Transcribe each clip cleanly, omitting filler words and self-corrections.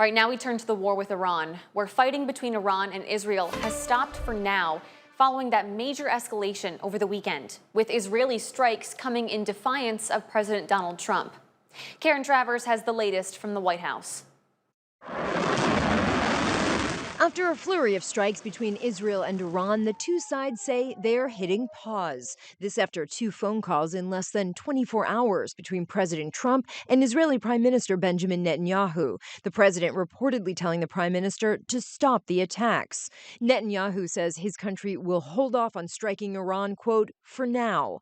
All right, now we turn to the war with Iran, where fighting between Iran and Israel has stopped for now following that major escalation over the weekend, with Israeli strikes coming in defiance of President Donald Trump. Karen Travers has the latest from the White House. After a flurry of strikes between Israel and Iran, the two sides say they're hitting pause. This after 2 phone calls in less than 24 hours between President Trump and Israeli Prime Minister Benjamin Netanyahu. The president reportedly telling the prime minister to stop the attacks. Netanyahu says his country will hold off on striking Iran, quote, for now.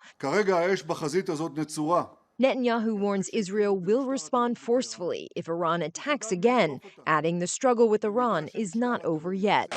Netanyahu warns Israel will respond forcefully if Iran attacks again, adding the struggle with Iran is not over yet.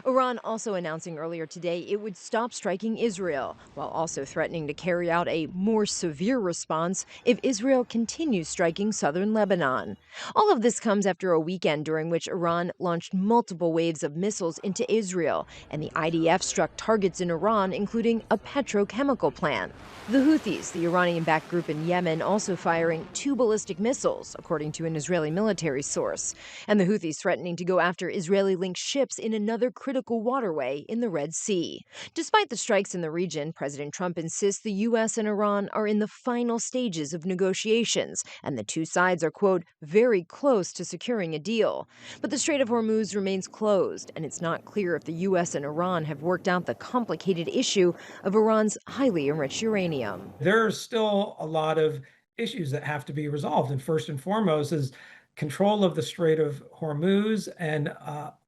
Iran also announcing earlier today it would stop striking Israel, while also threatening to carry out a more severe response if Israel continues striking southern Lebanon. All of this comes after a weekend during which Iran launched multiple waves of missiles into Israel, and the IDF struck targets in Iran, including a petrochemical plant. The Houthis, the Iranian-backed group in Yemen, also firing 2 ballistic missiles, according to an Israeli military source. And the Houthis threatening to go after Israeli-linked ships in another critical waterway in the Red Sea. Despite the strikes in the region, President Trump insists the U.S. and Iran are in the final stages of negotiations, and the two sides are, quote, very close to securing a deal. But the Strait of Hormuz remains closed, and it's not clear if the U.S. and Iran have worked out the complicated issue of Iran's highly enriched uranium. There's still a lot of issues that have to be resolved, and first and foremost is control of the Strait of Hormuz and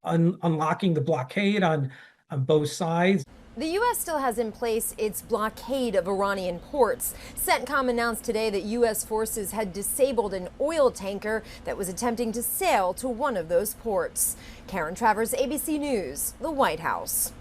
unlocking the blockade on both sides. The U.S. still has in place its blockade of Iranian ports. CENTCOM announced today that U.S. forces had disabled an oil tanker that was attempting to sail to one of those ports. Karen Travers, ABC News, the White House.